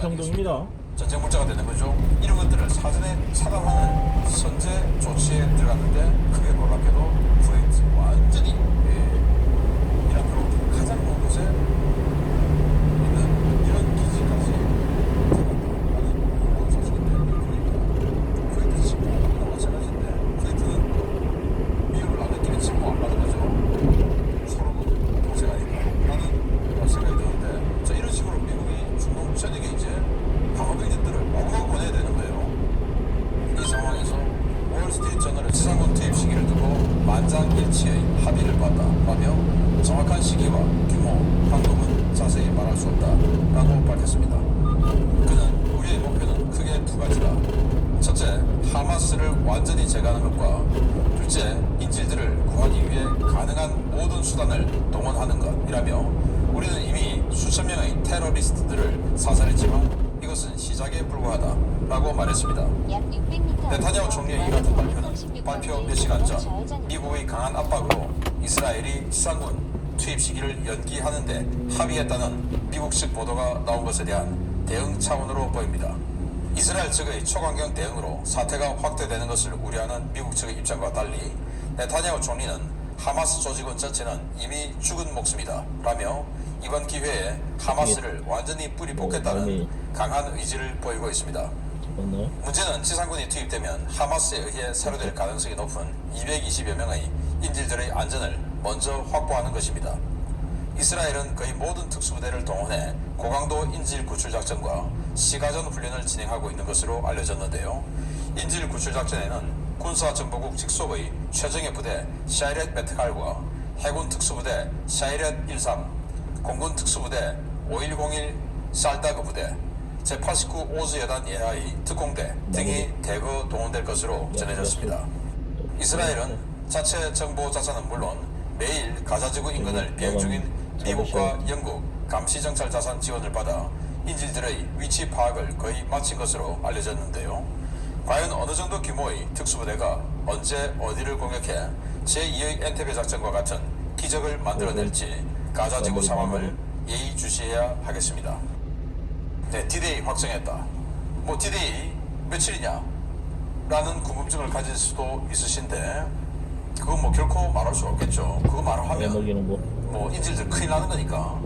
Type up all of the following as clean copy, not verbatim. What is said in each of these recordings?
정동입니다. 전쟁 물자가 되는 거죠. 이런 것들을 사전에 차감하는 선제 조치에 들어갔는데 크게 놀랍게도 쿠웨이트 완전히 이란으로 가장 먼 곳에 있는 이런 기지까지 들어갔다는 소식인데, 그러니까 쿠웨이트 침공하고도 마찬가지인데 쿠웨이트는 미국을 나들끼리 침공 안 받은 거죠. 서로 동생 아닌가 라는 생각이 드는데, 자, 이런 식으로 미국이 중동 전역에 이제 방어병력들을 마구마구 보내야 되는 거예요. 이 상황에서 월스트리트 저널의 지상군 투입 시기를 두고 만장일치의 합의를 봤다라며 정확한 시기와 규모, 방법은 자세히 말할 수 없다라고 밝혔습니다. 그는 우리의 목표는 크게 두 가지다. 첫째, 하마스를 완전히 제거하는 것과 둘째, 인질들을 구하기 위해 가능한 모든 수단을 동원하는 것이라며, 우리는 이미 수천 명의 테러리스트들을 사살했지만 이것은 시작에 불과하다라고 말했습니다. 네타냐후 총리의 이 같은 발표는 발표 몇 시간 전 미국의 강한 압박으로 이스라엘이 지상군 투입 시기를 연기하는데 합의했다는 미국 측 보도가 나온 것에 대한 대응 차원으로 보입니다. 이스라엘 측의 초강경 대응으로 사태가 확대되는 것을 우려하는 미국 측의 입장과 달리 네타냐후 총리는 하마스 조직원 전체는 이미 죽은 목숨이다 라며 이번 기회에 하마스를 완전히 뿌리 뽑겠다는 강한 의지를 보이고 있습니다. 문제는 지상군이 투입되면 하마스에 의해 사료될 가능성이 높은 220여 명의 인질들의 안전을 먼저 확보하는 것입니다. 이스라엘은 거의 모든 특수부대를 동원해 고강도 인질 구출 작전과 시가전 훈련을 진행하고 있는 것으로 알려졌는데요. 인질 구출 작전에는 군사정보국 직속의 최정예 부대 샤이렛 메트칼과 해군 특수부대 샤이렛 13, 공군 특수부대 5101 살다그 부대, 제89 오즈 여단 예하의 특공대 등이 대거 동원될 것으로 전해졌습니다. 이스라엘은 자체 정보 자산은 물론 매일 가자지구 인근을 비행 중인 미국과 영국 감시정찰 자산 지원을 받아 인질들의 위치 파악을 거의 마친 것으로 알려졌는데요. 과연 어느 정도 규모의 특수부대가 언제 어디를 공격해 제2의 엔테베 작전과 같은 기적을 만들어낼지 가자지구 상황을 예의주시해야 하겠습니다. 네, D-Day 확정했다. 뭐 D-Day 며칠이냐? 라는 궁금증을 가질 수도 있으신데, 그건 뭐 결코 말할 수 없겠죠. 그거 말하면 뭐 인질들 큰일 나는 거니까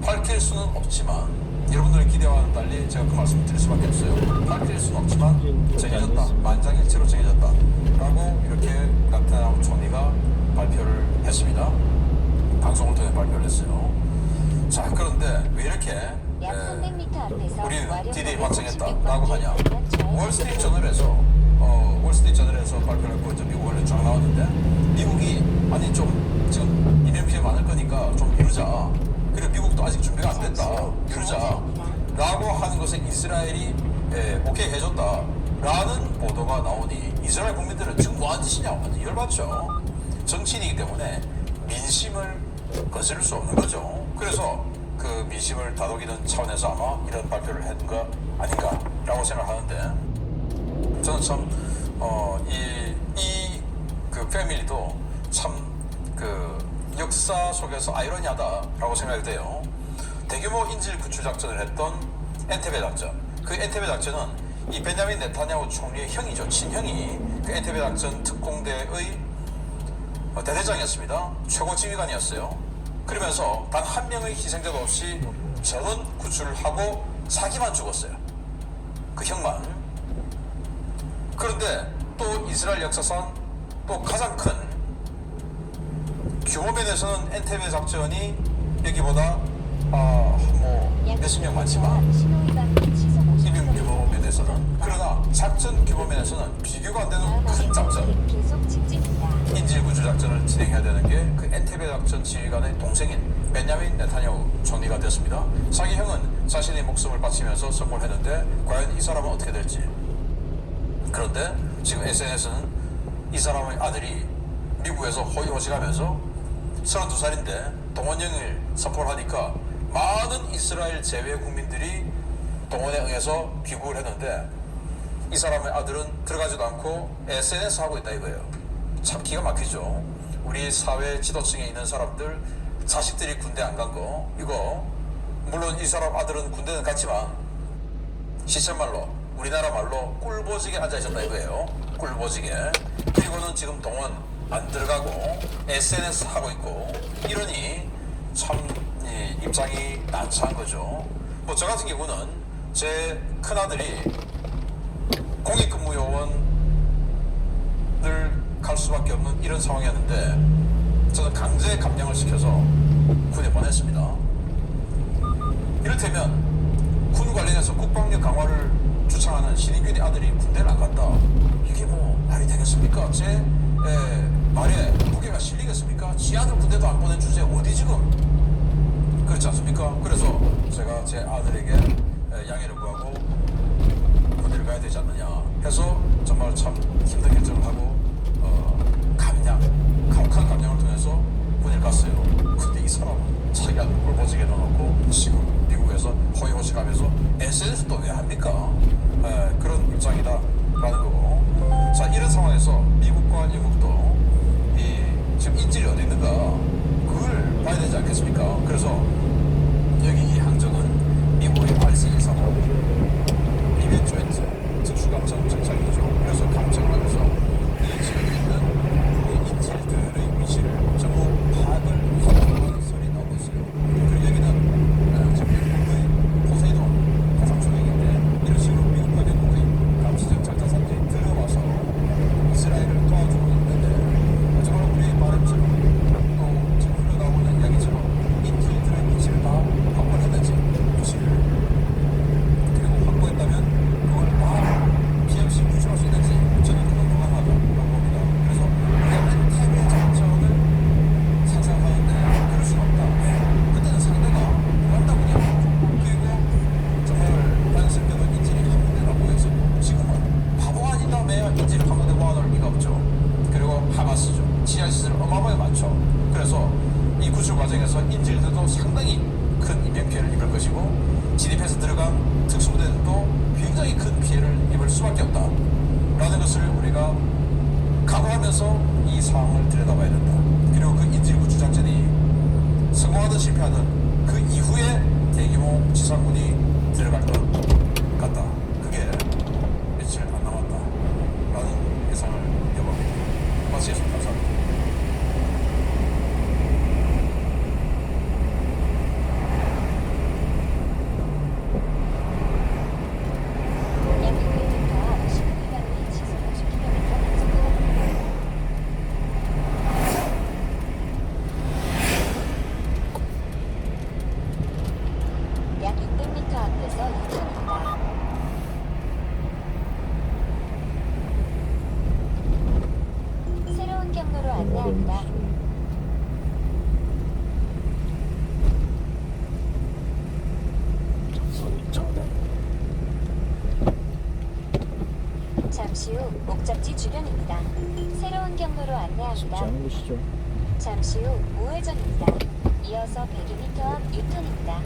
밝힐 수는 없지만, 여러분들의 기대와는 달리 제가 그 말씀을 드릴 수밖에 없어요. 밝힐 수는 없지만 정해졌다, 만장일치로 정해졌다 라고 이렇게 네타냐후 총리가 발표를 했습니다. 방송을 통해 발표를 했어요. 자, 그런데 왜 이렇게 우리는 D-Day 확정했다라고 하냐? 월스트리트 저널에서 발표를 했고, 이제 미국 원래 쫙 나왔는데, 미국이 아니 좀 지금 인명 피해 많을 거니까 좀 미루자. 그리고 미국도 아직 준비가 안 됐다. 미루자라고 하는 것에 이스라엘이 오케이 해줬다라는 보도가 나오니 이스라엘 국민들은 지금 뭐한 짓이냐? 완전 열받죠. 정치인이기 때문에 민심을 거스를 수 없는 거죠. 그래서 그 민심을 다독이는 차원에서 아마 이런 발표를 했는 거 아닌가라고 생각하는데, 저는 참 그 패밀리도 참 그 역사 속에서 아이러니하다라고 생각이 돼요. 대규모 인질 구출 작전을 했던 엔테베 작전, 그 엔테베 작전은 이 베냐민 네타냐후 총리의 형이죠. 친형이 그 엔테베 작전 특공대의 대대장이었습니다. 최고 지휘관이었어요. 그러면서 단 한 명의 희생자도 없이 전원 구출을 하고 사기만 죽었어요. 그 형만. 그런데 또 이스라엘 역사상 또 가장 큰 규모 면에서는 엔테베 작전이 여기보다 뭐 몇십 명 많지만 인명 규모 면에서는, 그러나 작전 규모 면에서는 비교가 안 되는 큰 작전, 인질 구출 작전을 진행해야 되는 게 그 엔테베 작전 지휘관의 동생인 베냐민 네타냐후 총리가 됐습니다. 자기 형은 자신의 목숨을 바치면서 선고를 했는데 과연 이 사람은 어떻게 될지. 그런데 지금 SNS는 이 사람의 아들이 미국에서 호의호식하면서 32살인데 동원령을 선포를 하니까 많은 이스라엘 제외 국민들이 동원에 응해서 귀국을 했는데, 이 사람의 아들은 들어가지도 않고 SNS 하고 있다 이거예요. 참 기가 막히죠. 우리 사회 지도층에 있는 사람들 자식들이 군대 안 간 거, 이거 물론 이 사람 아들은 군대는 갔지만 시쳇말로 우리나라 말로 꿀보지게 앉아있었다 이거예요. 꿀보지게. 그리고는 지금 동원 안 들어가고 SNS 하고 있고 이러니 참 입장이 난처한 거죠. 뭐 저 같은 경우는 제 큰아들이 공익근무요원을 갈 수밖에 없는 이런 상황이었는데 저는 강제 감량을 시켜서 군에 보냈습니다. 이를테면 군 관련해서 국방력 강화를 주창하는 신인균의 아들이 군대를 안 갔다. 이게 뭐 말이 되겠습니까? 제 말에 무게가 실리겠습니까? 지 아들 군대도 안 보낸 주제에 어디 지금 그렇지 않습니까? 그래서 제가 제 아들에게 양해를 구하고 군대를 가야 되지 않느냐 해서 정말 참 힘든 결정을 하고 감량, 가혹한 감량을 통해서 군에 갔어요. 근데 이 사람은 자기 아들 꼴보지게 넣어놓고 지금 미국에서 호의호식 하면서 SNS도 왜 합니까? 그런 입장이다라는 거고. 자, 이런 상황에서 미국과 영국도 지금 인질이 어디 있는가 그걸 봐야 되지 않겠습니까? 그래서 여기 이 항정은 미국의 RC-135 리벤 조인트 특수감청 정찰기죠. 그래서 감청을 하면서 이 지역에 있는 그 인질들의 위치를 전부 파악을 하는 설이 나오고 있어요. 그리고 여기는 지금 미국의 포세이돈 가상조약인데 이런 식으로 미국과 영국의 감시적 작전사들이 들어와서 이스라엘을 도와주고 있는데 정말 우리의 말처럼 또 지금 흘러나오고 있는 이야기처럼 인질들의 위치를 다 확보했는지 위치를 그리고 확보했다면 그걸 다 피해 없이 구출할 수 있는지 저는 그건 불가능하다고 봅니다. 그래서 우리가 멘탈의 작전을 상상하는데 그럴 수가 없다. 왜? 그때는 상대가 한다군요. 그리고 정말 단순 때는 인질이 한 군데나 모여있었고 지금은 바보가 아니다 매야 인질이 한 군데 모아놓을 리가 없죠. 그리고 하마스죠. 지하시설 어마어마하게 많죠. 그래서 이 구출 과정에서 인질들도 상당히 큰 인명피해를 입을 것이고 진입해서 들어간 특수부대들도 굉장히 큰 피해를 입을 수밖에 없다 라는 것을 우리가 각오하면서 이 상황을 들여다봐야 된다. 그리고 그 인질 구출 작전이 성공하든 실패하든 그 이후에 대규모 지상군이 들어갈 것 같다. 그게 며칠 안 남았다 라는 예상을 해봅니다. 마치겠습니다. 감사합니다. 약 600m 앞에서 유턴입니다. 새로운 경로로 안내합니다. 잠시 후 목적지 주변입니다. 새로운 경로로 안내합니다. 쉽지 않은 곳이죠. 잠시 후 우회전입니다. 이어서 102m 앞 유턴입니다.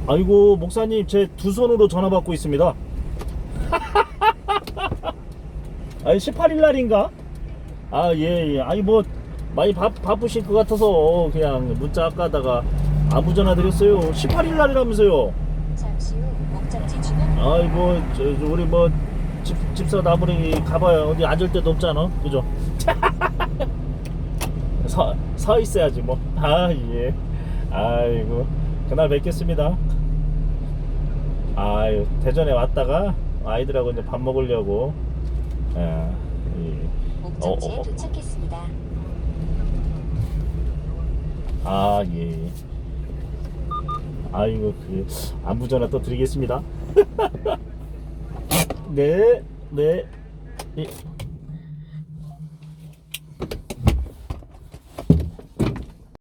아이고 목사님 제 두 손으로 전화 받고 있습니다. 아니 18일 날인가? 아 예. 아니 뭐 많이 바쁘실 것 같아서 그냥 문자 아까 하다가 아무 전화 드렸어요. 18일 날이라면서요. 잠시 후 목적지 주변. 아이고 우리 뭐 집사 나무리 가봐요. 어디 앉을 데도 없잖아. 그죠? 서 있어야지 뭐. 아 예. 아이고 그날 뵙겠습니다. 아유 대전에 왔다가 아이들하고 이제 밥 먹으려고. 예. 목적지에 도착했습니다. 아 예. 아이고 그 안부 전화 또 드리겠습니다. 네. 예.